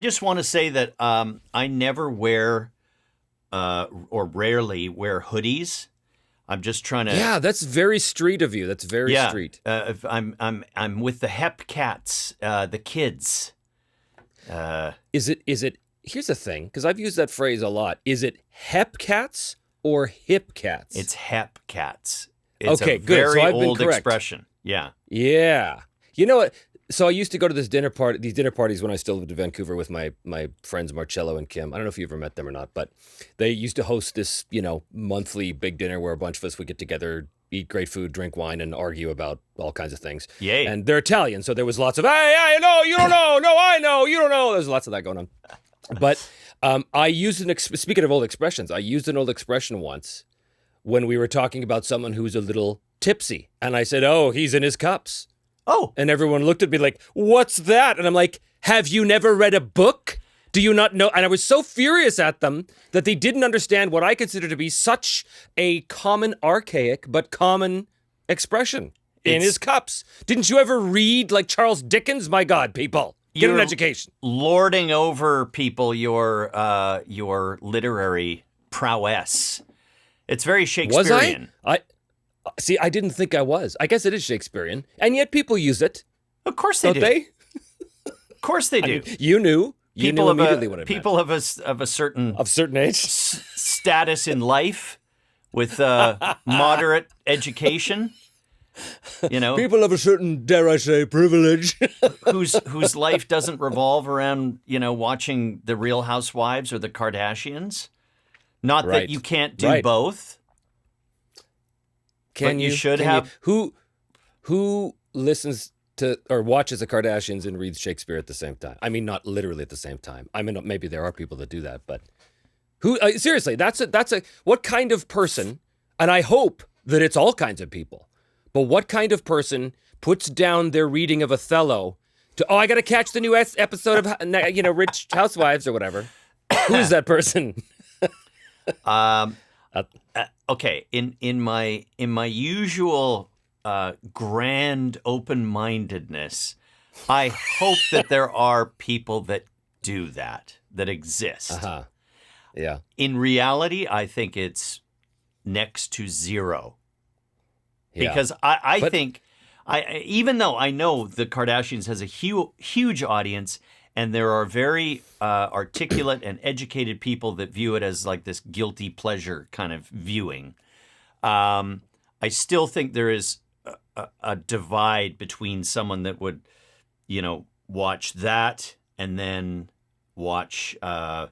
Just want to say that I never wear or rarely wear hoodies. I'm just trying to. Yeah, that's very street of you. That's very street. I'm with the hep cats, the kids. Is it? Here's the thing, because I've used that phrase a lot. Is it hep cats or hip cats? It's hep cats. It's okay, a good. very So I've been old correct. expression. Yeah. Yeah. You know what? So I used to go to these dinner parties when I still lived in Vancouver with my friends Marcello and Kim. I don't know if you ever met them or not, but they used to host this, monthly big dinner where a bunch of us would get together, eat great food, drink wine, and argue about all kinds of things. Yay. And they're Italian, so there was lots of, hey, no, you don't know. No, I know, you don't know. There's lots of that going on. But I used speaking of old expressions, I used an old expression once when we were talking about someone who's a little tipsy. And I said, oh, he's in his cups. Oh. And everyone looked at me like, what's that? And I'm like, have you never read a book? Do you not know? And I was so furious at them that they didn't understand what I consider to be such a common, archaic, but common expression. In his cups. Didn't you ever read like Charles Dickens? My God, people. Get an education. Lording over people your literary prowess. It's very Shakespearean. Was I? See, I didn't think I was. I guess it is Shakespearean, and yet people use it. Of course they do. Don't they? Of course they do. I mean, you knew. You knew immediately what it meant. People of a certain age status in life with moderate education. People of a certain, dare I say, privilege, whose life doesn't revolve around watching the Real Housewives or the Kardashians. Not that you can't do both. You should have. Who listens to or watches the Kardashians and reads Shakespeare at the same time? I mean, not literally at the same time. I mean, maybe there are people that do that, but who? Seriously, that's a what kind of person? And I hope that it's all kinds of people. But what kind of person puts down their reading of Othello to? Oh, I got to catch the new episode of Rich Housewives or whatever. Who's that person? Okay, in my usual grand open-mindedness, I hope that there are people that do that exist. Uh-huh. Yeah. In reality, I think it's next to zero. Yeah. Because I think, even though I know the Kardashians has a huge audience, and there are very articulate and educated people that view it as like this guilty pleasure kind of viewing. I still think there is a divide between someone that would, watch that and then watch a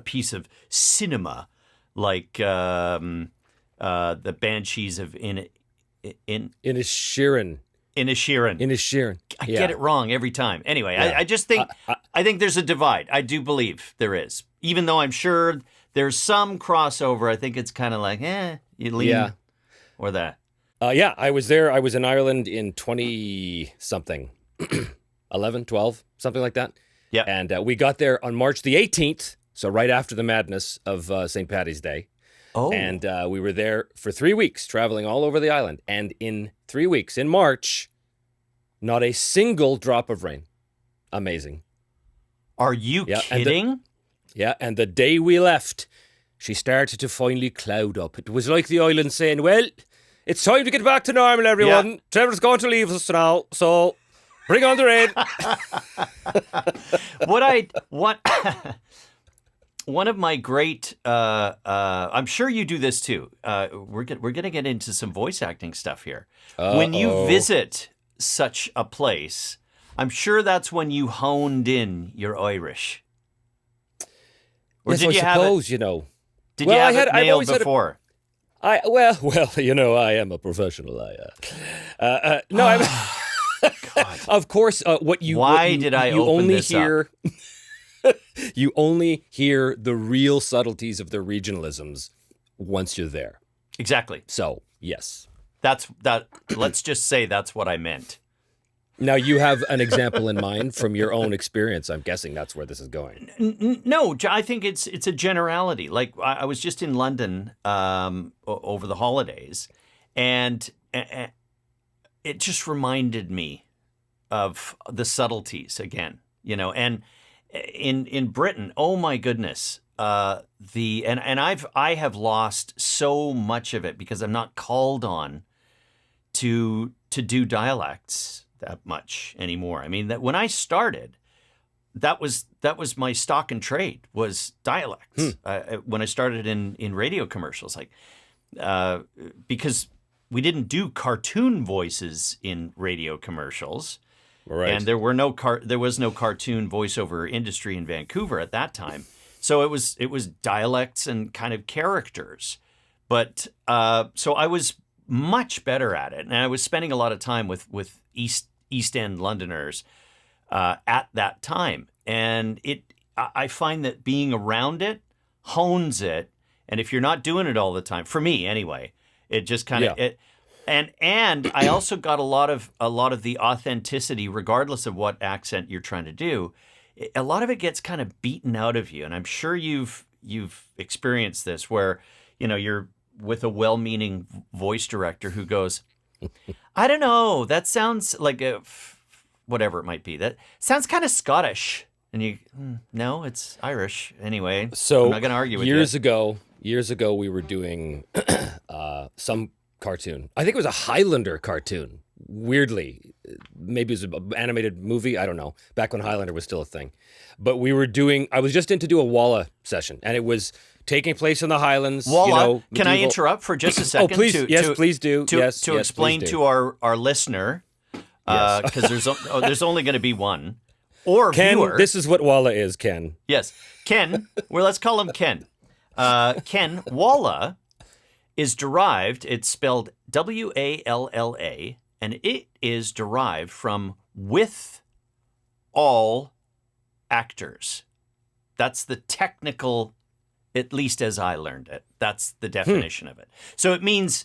piece of cinema like the Banshees of Inisherin. I get it wrong every time. Anyway, yeah. I just think I think there's a divide. I do believe there is. Even though I'm sure there's some crossover, I think it's kind of like, you lean or that. Yeah, I was there. I was in Ireland in 20-something, 11, 12, something like that. Yeah. And we got there on March the 18th, so right after the madness of St. Paddy's Day. Oh. And we were there for 3 weeks, traveling all over the island. And in 3 weeks, in March, not a single drop of rain. Amazing. Are you kidding? And the day we left, she started to finally cloud up. It was like the island saying, well, it's time to get back to normal, everyone. Yeah. Trevor's going to leave us now, so bring on the rain. One of my great, I'm sure you do this too. We're going to get into some voice acting stuff here. When you visit such a place, I'm sure that's when you honed in your Irish. Or yes, did you suppose, have it, Did well, you have it nailed before? I am a professional. No, I'm. God. Of course, Why did I open only this hear, up? You only hear the real subtleties of the regionalisms once you're there. Exactly. So, yes. That's that. Let's just say that's what I meant. Now you have an example in mind from your own experience. I'm guessing that's where this is going. No, I think it's a generality. Like I was just in London over the holidays, and it just reminded me of the subtleties again. And in Britain, oh my goodness, I have lost so much of it because I'm not called on to do dialects that much anymore. I mean, that when I started, that was my stock and trade was dialects. When I started in radio commercials, like because we didn't do cartoon voices in radio commercials, Right. and there was no cartoon voiceover industry in Vancouver at that time. So it was dialects and kind of characters, but so I was much better at it, and I was spending a lot of time with East End Londoners at that time, and I find that being around it hones it, and if you're not doing it all the time, for me anyway, it just kind of it. And I also got a lot of the authenticity, regardless of what accent you're trying to do. A lot of it gets kind of beaten out of you, and I'm sure you've experienced this, where you're with a well-meaning voice director who goes, I don't know, that sounds like whatever it might be. That sounds kind of Scottish. And you, no, it's Irish. Anyway, So I'm not going to argue with years you. Years ago, we were doing some cartoon. I think it was a Highlander cartoon. Weirdly, maybe it was an animated movie. I don't know. Back when Highlander was still a thing. But I was just in to do a Walla session, and it was taking place in the Highlands. Walla, can I interrupt for just a second? Oh, please. Please do. To explain to our listener, because there's only going to be one. Or Ken, viewer. This is what Walla is, Ken. Yes. Ken, well, let's call him Ken. Ken, Walla is derived, it's spelled W-A-L-L-A, and it is derived from with all actors. That's the technical, at least as I learned it. That's the definition of it. So it means,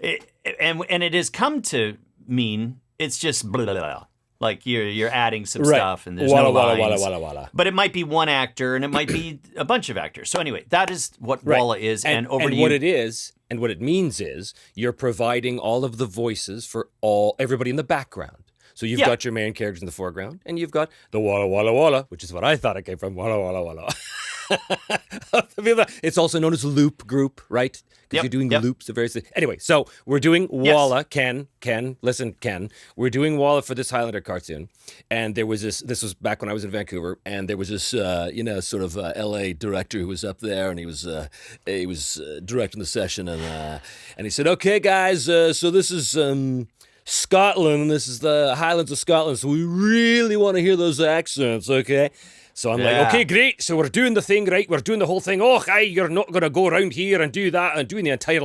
and it has come to mean, it's just blah, blah, blah. Like you're adding some stuff and there's no lines. Walla. But it might be one actor and it might be a bunch of actors. So anyway, that is what Walla is. And over to you. What it is, and what it means is you're providing all of the voices for everybody in the background. So you've got your main characters in the foreground, and you've got the Walla Walla Walla, which is what I thought it came from, Walla Walla Walla. It's also known as loop group, right? Because you're doing loops of various things. Anyway, so we're doing Walla, Ken, listen, Ken. We're doing Walla for this Highlander cartoon. And there was this was back when I was in Vancouver, and there was this, sort of LA director who was up there, and he was directing the session, and he said, okay, guys, so this is Scotland, this is the Highlands of Scotland, so we really want to hear those accents, okay? So I'm like, okay, great. So we're doing the thing, right? We're doing the whole thing. Oh, aye, you're not going to go around here and do that and doing the entire,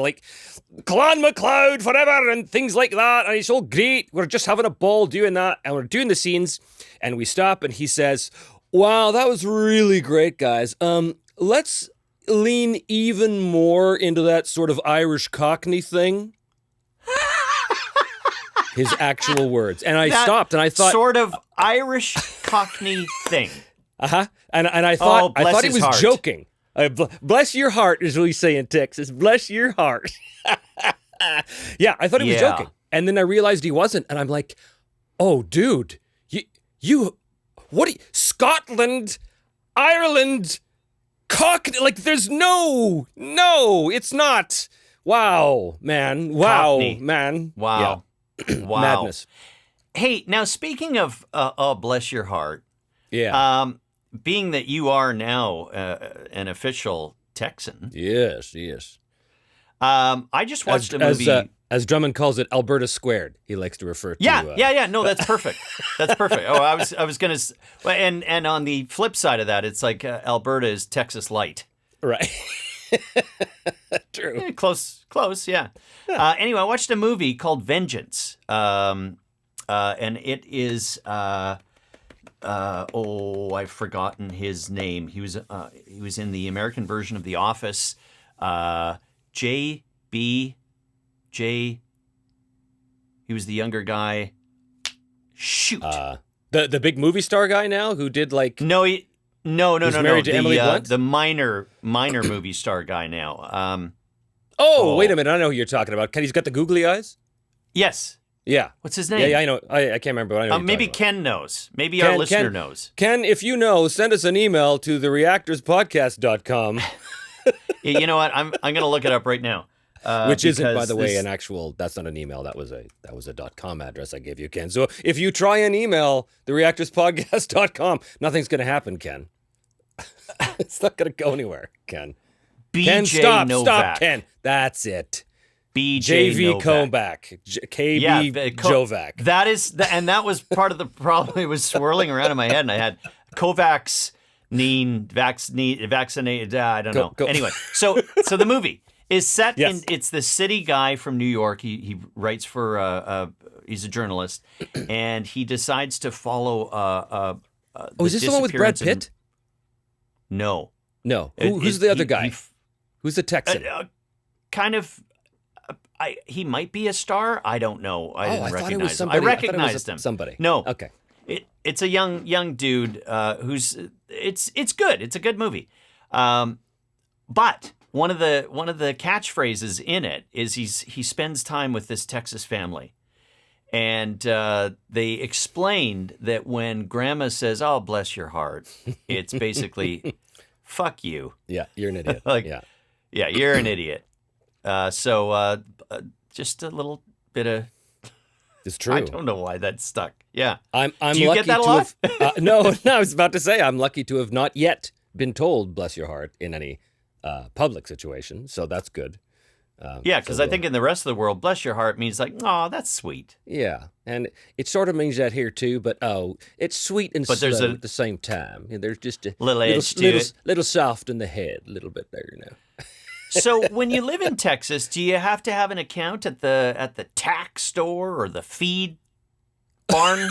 Clan MacLeod forever and things like that. And it's all great. We're just having a ball doing that. And we're doing the scenes. And we stop and he says, wow, that was really great, guys. Let's lean even more into that sort of Irish Cockney thing. His actual words. And I stopped and I thought... Sort of Irish Cockney thing. Uh-huh. And I thought he was joking. Bless your heart is what we say in Texas. Bless your heart. Yeah, I thought he was joking. And then I realized he wasn't. And I'm like, oh, dude, you what? Scotland, Ireland, Cockney. There's no, it's not. Wow, man. Wow, Cockney. man. Wow. Yeah. Wow. Madness. Hey, now speaking of, bless your heart. Yeah. Being that you are now an official Texan. Yes. I just watched a movie. As Drummond calls it, Alberta squared. He likes to refer to. Yeah. No, that's perfect. That's perfect. Oh, I was gonna. And on the flip side of that, it's like Alberta is Texas light. Right. True. Yeah, close. Yeah. Anyway, I watched a movie called Vengeance, and it is. I've forgotten his name. He was in the American version of The Office. J. He was the younger guy. Shoot. The big movie star guy now who did like No, no. married to Emily Blunt? The minor movie star guy now. Wait a minute, I know who you're talking about. He's got the googly eyes. Yes. Yeah. What's his name? Yeah, I know. I can't remember. But I know who you're maybe talking about. Ken knows. Maybe our listener knows. Ken, if you know, send us an email to thereactorspodcast.com. You know what? I'm gonna look it up right now. Which isn't, by the way, an actual. That's not an email. That was a .com address I gave you, Ken. So if you try and email thereactorspodcast.com, nothing's gonna happen, Ken. It's not gonna go anywhere, Ken. BJ Ken, stop, Novak. Ken. That's it. BJ JV Novak. Kovac, KB Jovac. That was part of the problem. It was swirling around in my head, and I had Kovacs, vaccinated. I don't know. Anyway, so the movie is set in. It's the city guy from New York. He writes for. He's a journalist, and he decides to follow. Is this the one with Brad Pitt? No. Who's the other guy? Who's the Texan? Kind of. He might be a star. I don't know. I didn't recognize him. I recognized recognized him. Somebody. No. Okay. It's a young dude who's it's good. It's a good movie. But one of the catchphrases in it is he spends time with this Texas family, and they explained that when Grandma says, "Oh, bless your heart," it's basically "fuck you." Yeah, you're an idiot. Yeah, you're an idiot. So just a little bit of. It's true. I don't know why that stuck. Yeah. I'm Do you lucky get that a to lot? have. No, I was about to say I'm lucky to have not yet been told "bless your heart" in any public situation. So that's good. Yeah, because I think in the rest of the world, "bless your heart" means like, "Oh, that's sweet." Yeah, and it sort of means that here too. But it's sweet and slow at the same time. There's just a little edge to it. Little soft in the head, a little bit there, So when you live in Texas, do you have to have an account at the tack store or the feed barn?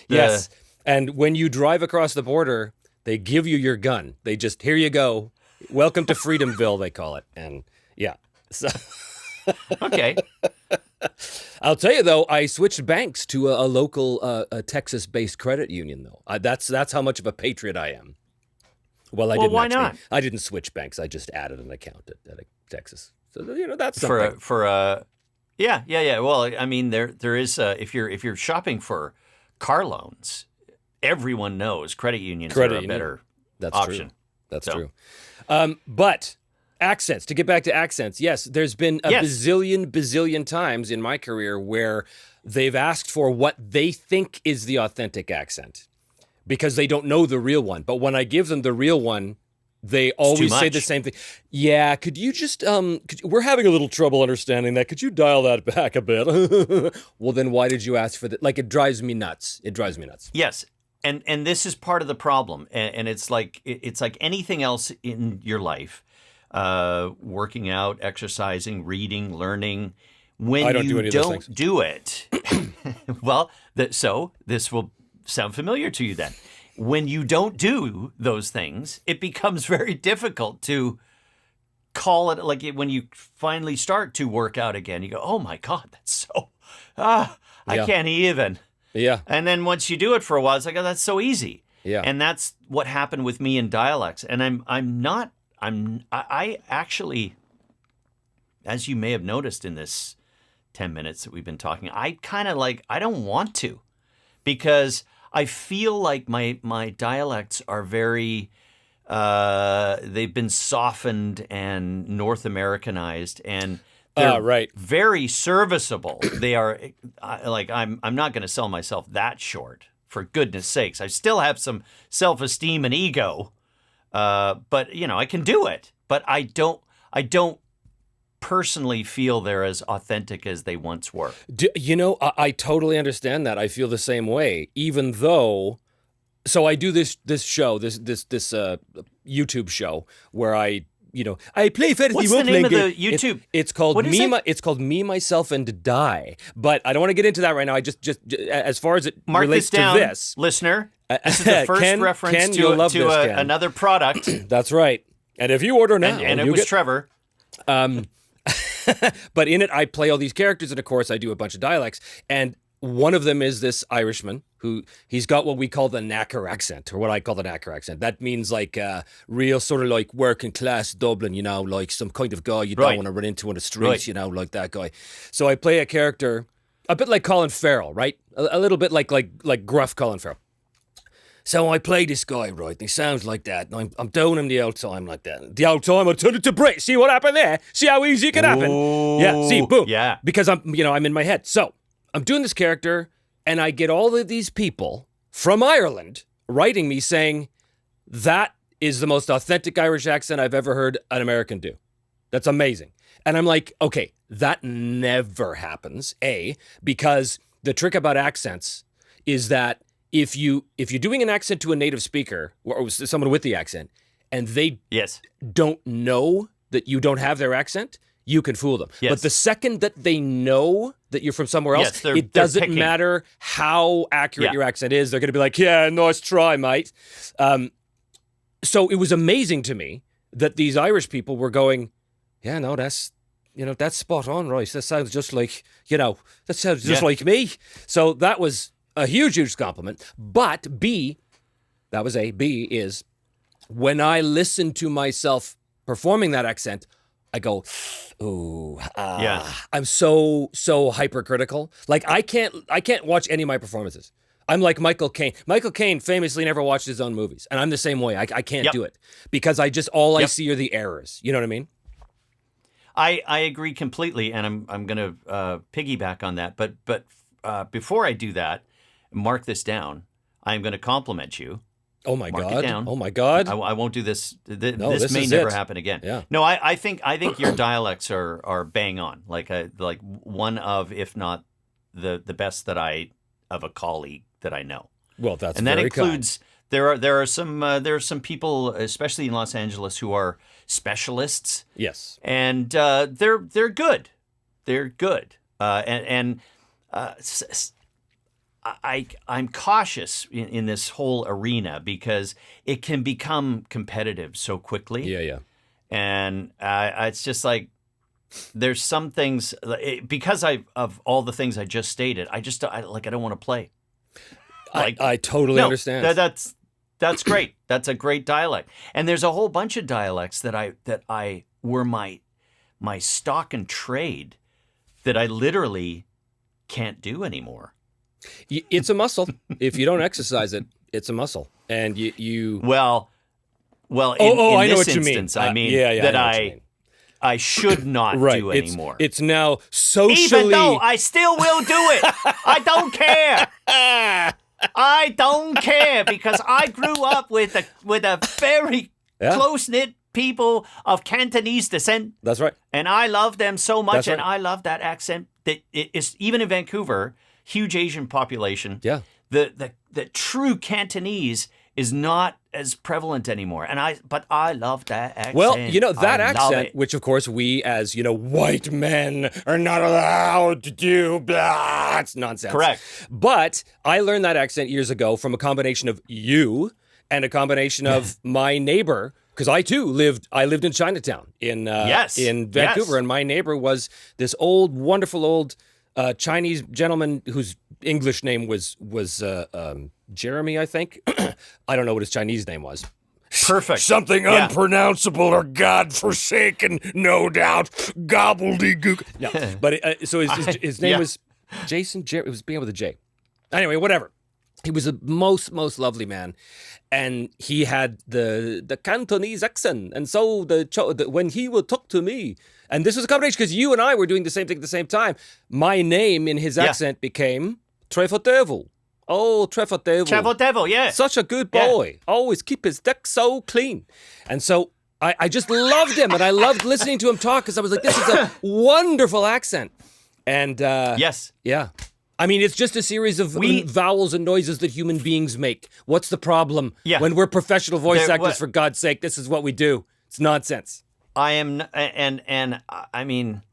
Yes. And when you drive across the border, they give you your gun. They just, here you go. Welcome to Freedomville, they call it. And yeah. So Okay. I'll tell you though, I switched banks to a local Texas-based credit union though. That's how much of a patriot I am. Well, I didn't. Why not? I didn't switch banks. I just added an account at Texas. So that's something. Yeah. Well, I mean, there is if you're shopping for car loans, everyone knows credit unions are a better option. True. That's true. But accents. To get back to accents, yes, there's been a bazillion times in my career where they've asked for what they think is the authentic accent, because they don't know the real one. But when I give them the real one, they always say the same thing. Yeah, could you just, we're having a little trouble understanding that. Could you dial that back a bit? Well, then why did you ask for that? Like, it drives me nuts. Yes. And this is part of the problem. And it's like anything else in your life, working out, exercising, reading, learning. When I don't you do any of those things. do it, well, so this will sound familiar to you then. When you don't do those things, it becomes very difficult to call it, like when you finally start to work out again, you go, oh my God, that's so, I can't even. Yeah. And then once you do it for a while, it's like, oh, that's so easy. Yeah. And that's what happened with me in dialects. And I actually, as you may have noticed in this 10 minutes that we've been talking, I kind of I don't want to, because I feel like my dialects are very, they've been softened and North Americanized, and they're very serviceable. They are I'm not going to sell myself that short, for goodness sakes. I still have some self-esteem and ego, but I can do it. But I don't personally feel they're as authentic as they once were. I totally understand that. I feel the same way, even though. So I do this show, this YouTube show where I play fantasy. What's the name of the YouTube? It's called It's called Me, Myself, and Die. But I don't want to get into that right now. I just as far as it relates this down, to this, listener. This is the first reference to another product. That's right. And if you order now, and it was Trevor. But in it, I play all these characters, and of course, I do a bunch of dialects. And one of them is this Irishman who he's got what we call the knacker accent, or what I call the knacker accent. That means like real sort of like working class Dublin, you know, like some kind of guy you don't want to run into on the streets, you know, like that guy. So I play a character a bit like Colin Farrell, right? A little bit like gruff Colin Farrell. So I play this guy, right? And he sounds like that. And I'm doing him the old time like that. The old time, I turned it to Brit. See what happened there? See how easy it can happen? Yeah, see, boom. Yeah. Because I'm in my head. So I'm doing this character, and I get all of these people from Ireland writing me saying, that is the most authentic Irish accent I've ever heard an American do. That's amazing. And I'm like, okay, that never happens, because the trick about accents is that if you're doing an accent to a native speaker or someone with the accent, and they don't know that you don't have their accent, you can fool them. Yes. But the second that they know that you're from somewhere else, it doesn't matter how accurate your accent is. They're going to be like, yeah, nice try, mate. So it was amazing to me that these Irish people were going, yeah, no, that's spot on, right? That sounds just like, that sounds just like me. So that was a huge compliment. But B is when I listen to myself performing that accent, I go, ooh, I'm so hypercritical. Like I can't watch any of my performances. I'm like Michael Caine. Michael Caine famously never watched his own movies, and I'm the same way. I can't do it because I see are the errors. You know what I mean? I agree completely, and I'm going to piggyback on that. But before I do that, mark this down. I'm going to compliment you. Oh my Mark God! it down. Oh my God! I won't do this. This may never happen again. Yeah. No, I think your dialects are bang on. Like one of, if not the best of a colleague that I know. Well, that's and that includes kind. There are some people, especially in Los Angeles, who are specialists. Yes. And they're good. They're good. I'm cautious in this whole arena because it can become competitive so quickly. Yeah. And it's just like there's some things because of all the things I just stated. I don't want to play. I totally understand. That's great. That's a great dialect. And there's a whole bunch of dialects that I were my stock and trade that I literally can't do anymore. It's a muscle. If you don't exercise it, it's a muscle. And you well in I know this what you instance, mean. I mean that I should not do anymore. It's now socially. Even though I still will do it. I don't care. I don't care because I grew up with a very close-knit people of Cantonese descent. That's right. And I love them so much. That's right. And I love that accent. That it's even in Vancouver, huge Asian population. Yeah. The true Cantonese is not as prevalent anymore. But I love that accent. Well, that accent, which of course we as, white men are not allowed to do, blah, it's nonsense. Correct. But I learned that accent years ago from a combination of you and a combination of my neighbor, because I too lived in Chinatown in Vancouver, and my neighbor was this wonderful old Chinese gentleman whose English name was Jeremy, I think. I don't know what his Chinese name was. Perfect. Something unpronounceable or godforsaken, no doubt. Gobbledygook. No, but so his name was Jason. It was began with a J. Anyway, whatever. He was the most lovely man, and he had the Cantonese accent, and so when he would talk to me, and this was a combination because you and I were doing the same thing at the same time. My name in his accent became Trevor Devall. Oh, Trevor Devall. Trevor Devall, yeah. Such a good boy. Yeah. Always keep his deck so clean. And so I just loved him, and I loved listening to him talk because I was like, this is a wonderful accent. And yes. Yeah. I mean, it's just a series of vowels and noises that human beings make. What's the problem? Yeah. When we're professional voice actors, for God's sake, this is what we do. It's nonsense. I am, and I mean,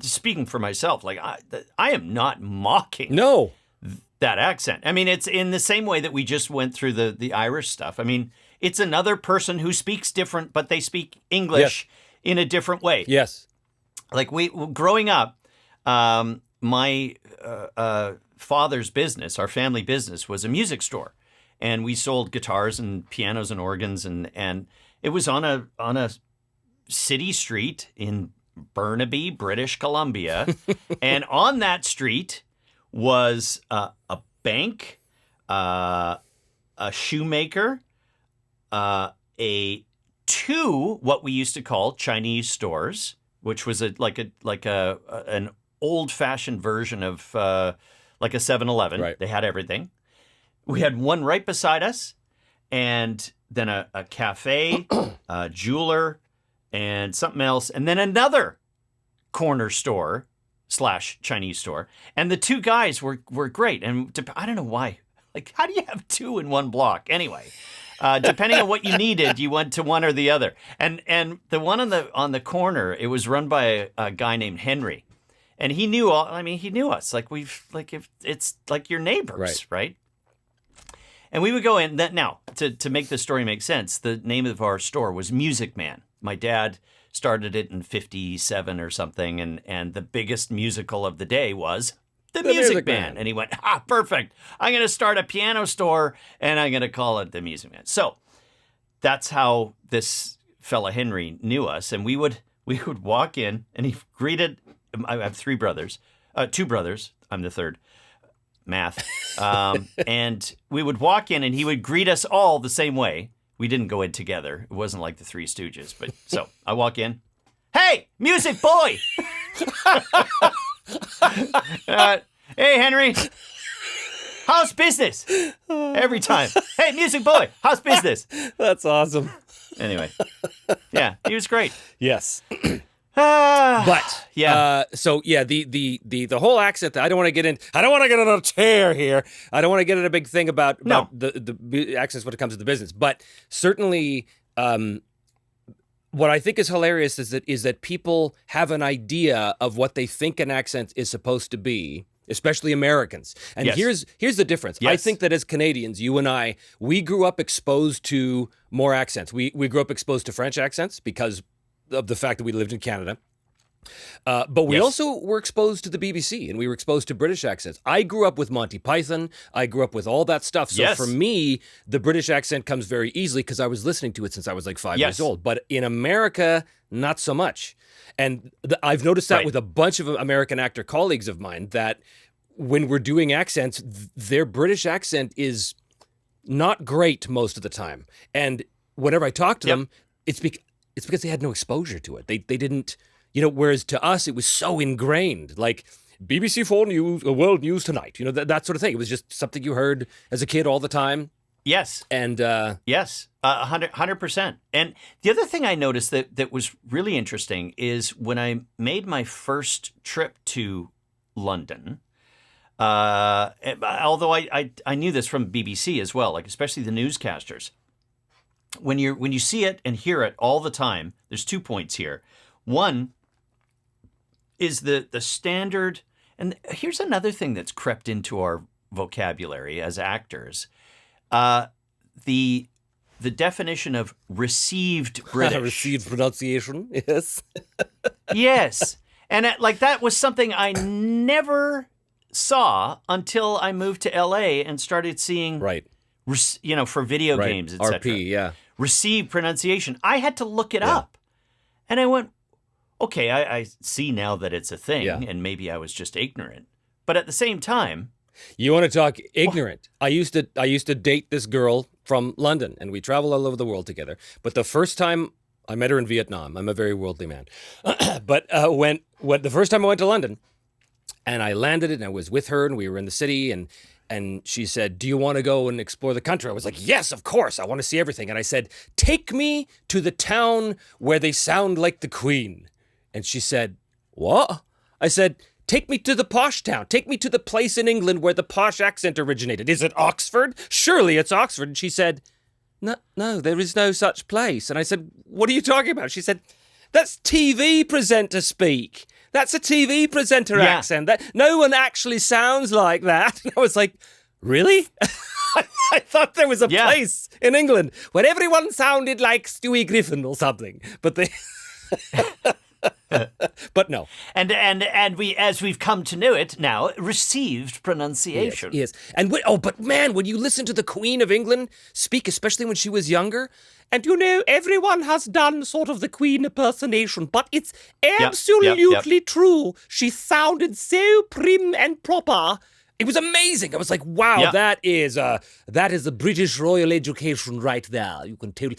speaking for myself, like I am not mocking that accent. I mean, it's in the same way that we just went through the Irish stuff. I mean, it's another person who speaks different, but they speak English in a different way. Yes. Like growing up, my father's business, our family business, was a music store, and we sold guitars and pianos and organs, and it was on a city street in Burnaby, British Columbia, and on that street was a bank, a shoemaker, two what we used to call Chinese stores, which was an old-fashioned version of like a 7-Eleven. Right. They had everything. We had one right beside us, and then a cafe, a jeweler, and something else, and then another corner store / Chinese store. And the two guys were great. And I don't know why. Like, how do you have two in one block? Anyway, depending on what you needed, you went to one or the other. And the one on the corner, it was run by a guy named Henry. And he knew he knew us. If it's like your neighbors, right? And we would go in. Now, to make the story make sense, the name of our store was Music Man. My dad started it in 57 or something, and the biggest musical of the day was The Music Man. And he went, perfect. I'm going to start a piano store, and I'm going to call it The Music Man. So that's how this fella Henry knew us, and we would walk in, and he greeted. I have two brothers. I'm the third. Math. And we would walk in, and he would greet us all the same way. We didn't go in together. It wasn't like the Three Stooges. But so I walk in. Hey, music boy! Hey, Henry. How's business? Every time. Hey, music boy, how's business? That's awesome. Anyway. Yeah, he was great. Yes. But yeah. The whole accent. I don't want to get in a chair here. I don't want to get in a big thing about the accents when it comes to the business. But certainly, what I think is hilarious is that people have an idea of what they think an accent is supposed to be, especially Americans. And Yes. here's the difference. Yes. I think that as Canadians, you and I, we grew up exposed to more accents. We grew up exposed to French accents because of the fact that we lived in Canada. But we also were exposed to the BBC, and we were exposed to British accents. I grew up with Monty Python. I grew up with all that stuff. So for me, the British accent comes very easily because I was listening to it since I was like 5 years old. But in America, not so much. And I've noticed that with a bunch of American actor colleagues of mine, that when we're doing accents, their British accent is not great most of the time. And whenever I talk to them, it's because they had no exposure to it. They didn't, whereas to us, it was so ingrained, like BBC 4 News, World News Tonight, that sort of thing. It was just something you heard as a kid all the time. Yes. And yes, 100%. And the other thing I noticed that was really interesting is when I made my first trip to London, although I knew this from BBC as well, like especially the newscasters. When you see it and hear it all the time, there's 2 points here. One is the standard, and here's another thing that's crept into our vocabulary as actors. The definition of received British. Received pronunciation, yes. Yes. And that was something I never saw until I moved to LA and started seeing, for video games, etc. RP, yeah. Received pronunciation. I had to look it up. And I went, okay, I see now that it's a thing, and maybe I was just ignorant. But at the same time, you want to talk ignorant? I used to date this girl from London, and we travel all over the world together. But the first time I met her in Vietnam, I'm a very worldly man. But when the first time I went to London, and I landed, and I was with her, and we were in the city, and she said, "Do you want to go and explore the country?" I was like, "Yes, of course. I want to see everything." And I said, "Take me to the town where they sound like the Queen." And she said, "What?" I said, "Take me to the posh town. Take me to the place in England where the posh accent originated. Is it Oxford? Surely it's Oxford." And she said, No, there is no such place. And I said, "What are you talking about?" She said, "That's TV presenter speak. That's a TV presenter accent. That no one actually sounds like that." And I was like, "Really?" I thought there was a place in England where everyone sounded like Stewie Griffin or something. But But no. And we, as we've come to know it now, received pronunciation. Yes. And but man, when you listen to the Queen of England speak, especially when she was younger, and everyone has done sort of the Queen impersonation, but it's absolutely true. She sounded so prim and proper. It was amazing. I was like, wow, that is the British royal education right there. You can tell,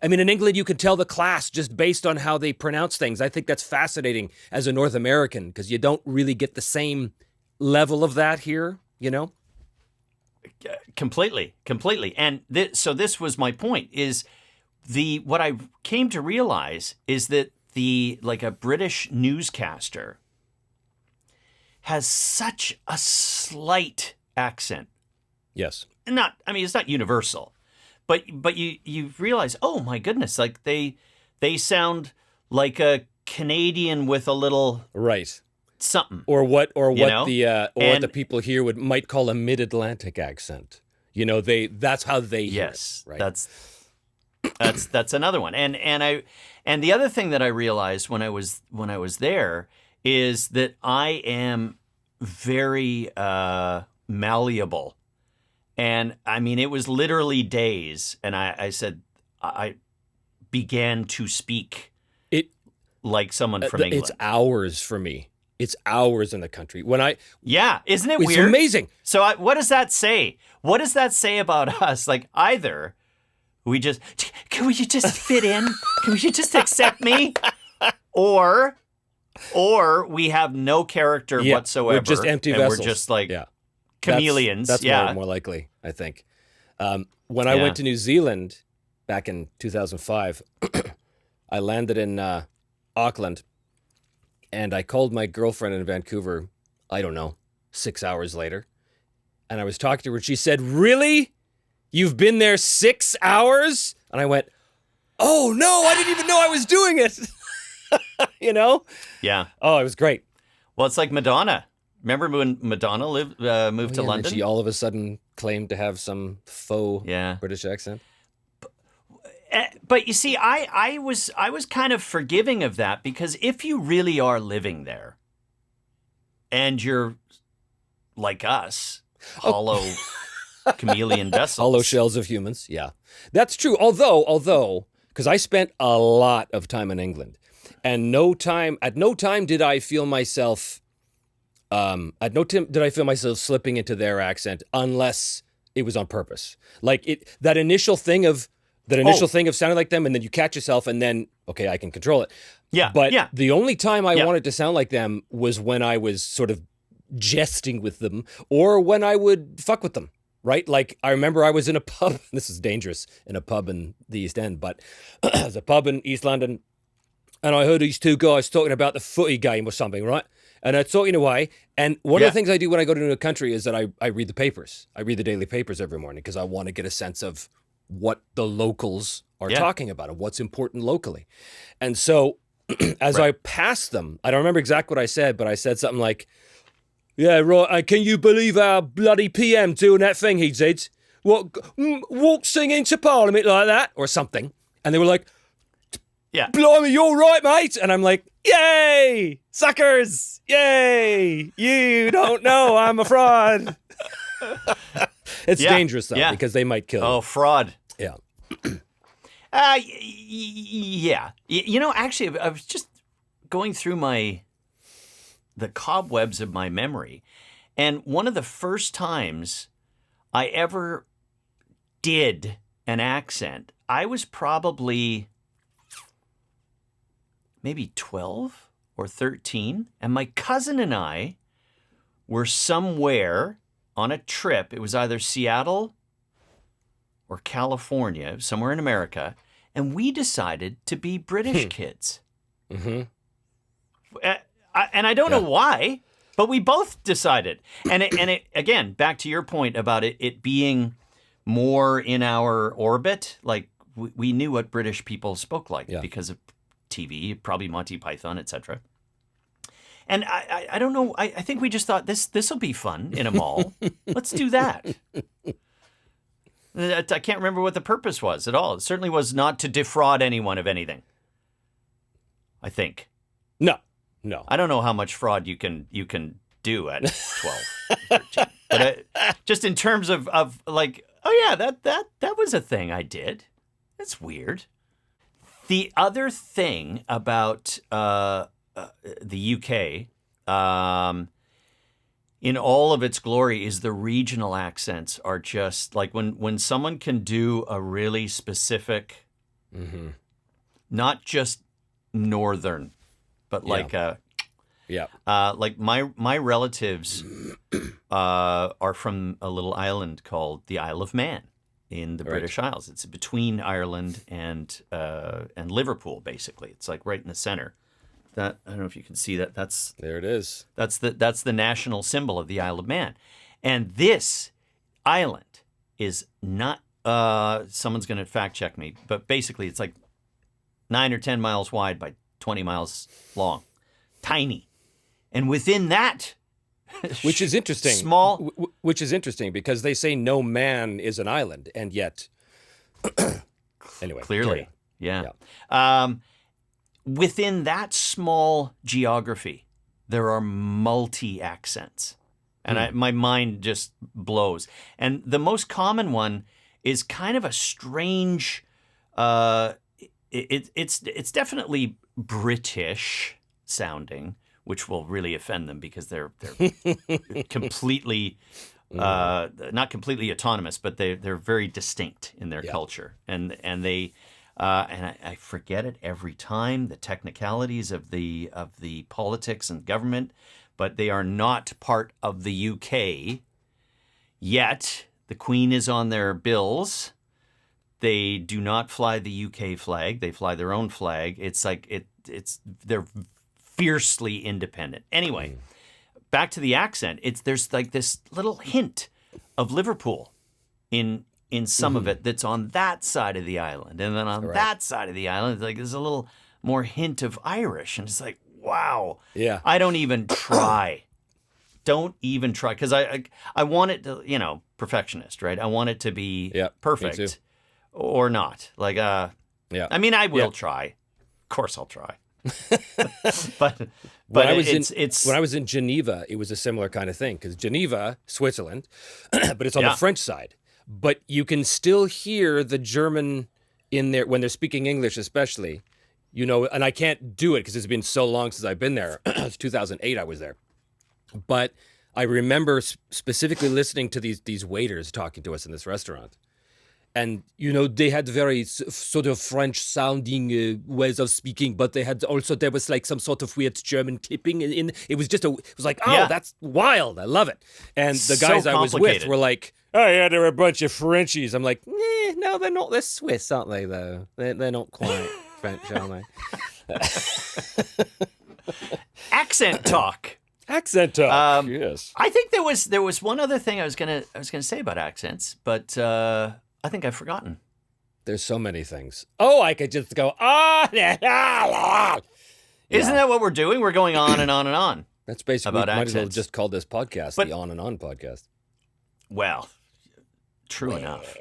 in England, you can tell the class just based on how they pronounce things. I think that's fascinating as a North American, because you don't really get the same level of that here, Completely. And so this was my point, is what I came to realize is that a British newscaster has such a slight accent. Yes. It's not universal, but you realize, oh my goodness, like they sound like a Canadian with a little something, or what the people here might call a mid-Atlantic accent. That's how they hear it, right? That's another one. And the other thing that I realized when I was there is that I am very malleable. And it was literally days. And I said, I began to speak like someone from England. It's hours for me. It's hours in the country. Isn't it weird? It's amazing. So what does that say? What does that say about us? Like, either can we just fit in? Can we just accept me? Or we have no character whatsoever. We're just empty vessels. We're just like chameleons. That's more likely, I think. When I went to New Zealand back in 2005, I landed in Auckland, and I called my girlfriend in Vancouver, 6 hours later. And I was talking to her, and she said, "Really? You've been there 6 hours?" And I went, "Oh, no, I didn't even know I was doing it." Yeah. Oh, it was great. Well, it's like Madonna. Remember when Madonna moved to London? And she all of a sudden claimed to have some faux British accent. But you see, I was kind of forgiving of that, because if you really are living there and you're like us, hollow chameleon vessels. Hollow shells of humans. Yeah, that's true. Although, because I spent a lot of time in England. And at no time did I feel myself slipping into their accent, unless it was on purpose. Like that initial thing of sounding like them, and then you catch yourself, and then I can control it. Yeah. But the only time I wanted to sound like them was when I was sort of jesting with them, or when I would fuck with them. Right? Like, I remember I was in a pub. This is dangerous, in a pub in the East End, but there's a pub in East London. And I heard these two guys talking about the footy game or something, right? And they're talking away. And one of the things I do when I go to a new country is that I read the papers. I read the daily papers every morning, because I want to get a sense of what the locals are talking about and what's important locally. And so as I passed them, I don't remember exactly what I said, but I said something like, "Yeah, right, can you believe our bloody PM doing that thing he did? Walk singing to Parliament like that?" Or something. And they were like, "Yeah, blimey, you're right, mate." And I'm like, "Yay, suckers, yay, you don't know I'm a fraud." It's dangerous, though, because they might kill you. Oh, fraud. Yeah. Yeah. Actually, I was just going through the cobwebs of my memory, and one of the first times I ever did an accent, I was probably maybe 12 or 13, and my cousin and I were somewhere on a trip. It was either Seattle or California, somewhere in America, and we decided to be British kids. Mm-hmm. And I don't know why, but we both decided. And it again, back to your point about it being more in our orbit, like we knew what British people spoke like because of TV, probably Monty Python, etc. And I don't know. I think we just thought this will be fun in a mall. Let's do that. I can't remember what the purpose was at all. It certainly was not to defraud anyone of anything, I think. No. I don't know how much fraud you can do at 12, 13. But just in terms of like, oh yeah, that was a thing I did. That's weird. The other thing about the UK, in all of its glory, is the regional accents are just like when someone can do a really specific, not just northern, but like like my relatives are from a little island called the Isle of Man in the British Isles. It's between Ireland and Liverpool, basically. It's like right in the center. That I don't know if you can see that. There it is. That's the national symbol of the Isle of Man, and this island is not. Someone's going to fact check me, but basically it's like 9 or 10 miles wide by 20 miles long, tiny, and within that. Which is interesting. Small. Which is interesting because they say no man is an island, and yet, anyway, clearly, yeah. Within that small geography, there are multi-accents, and my mind just blows. And the most common one is kind of a strange. It's definitely British sounding, which will really offend them because they're completely not completely autonomous, but they're very distinct in their culture, and they and I forget it every time, the technicalities of the politics and government, but they are not part of the UK yet. The Queen is on their bills. They do not fly the UK flag; they fly their own flag. It's like they're fiercely independent. Anyway, back to the accent. There's like this little hint of Liverpool in some of it that's on that side of the island, and then on that side of the island, like there's a little more hint of Irish, and it's like, wow. Yeah. I don't even try. Don't even try, because I want it to, perfectionist, right? I want it to be perfect or not. Like, I mean, I will try. Of course, I'll try. but when I was in Geneva, it was a similar kind of thing, because Geneva, Switzerland, but it's on the French side. But you can still hear the German in there when they're speaking English, especially, and I can't do it because it's been so long since I've been there. It's 2008 I was there. But I remember specifically listening to these waiters talking to us in this restaurant. And, they had very sort of French-sounding ways of speaking, but there was like some sort of weird German clipping in. It was like, that's wild. I love it. And the guys so I was with were like, oh, yeah, they're a bunch of Frenchies. I'm like, no, they're not. They're Swiss, aren't they, though? They're not quite French, are they? Accent talk. Accent talk, yes. I think there was one other thing I was gonna say about accents, but I think I've forgotten. There's so many things. Oh, I could just go Isn't that what we're doing? We're going on and on and on. That's basically about might accents. as well just call this podcast the On and On podcast. Well, true enough.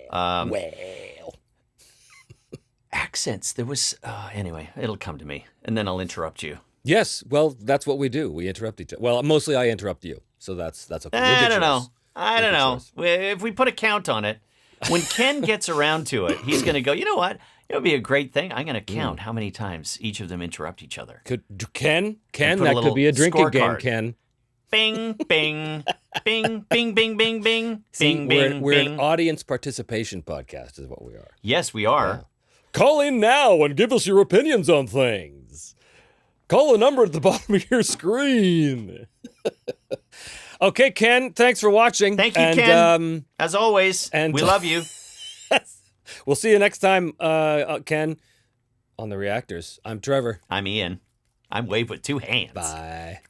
Accents. There was anyway. It'll come to me, and then I'll interrupt you. Yes, well, that's what we do. We interrupt each other. Well, mostly I interrupt you, so that's okay. I don't know. If we put a count on it, when Ken gets around to it, he's going to go, you know what? It would be a great thing. I'm going to count how many times each of them interrupt each other. Ken, that could be a drinking game, Ken. Bing, bing, bing, bing, bing, bing, bing, See, bing, bing, we're bing. an audience participation podcast is what we are. Yes, we are. Yeah. Call in now and give us your opinions on things. Call the number at the bottom of your screen. Okay, Ken, thanks for watching. Thank you, Ken. As always, we love you. We'll see you next time, Ken, on the ReActors. I'm Trevor. I'm Ian. I'm Wave with two hands. Bye.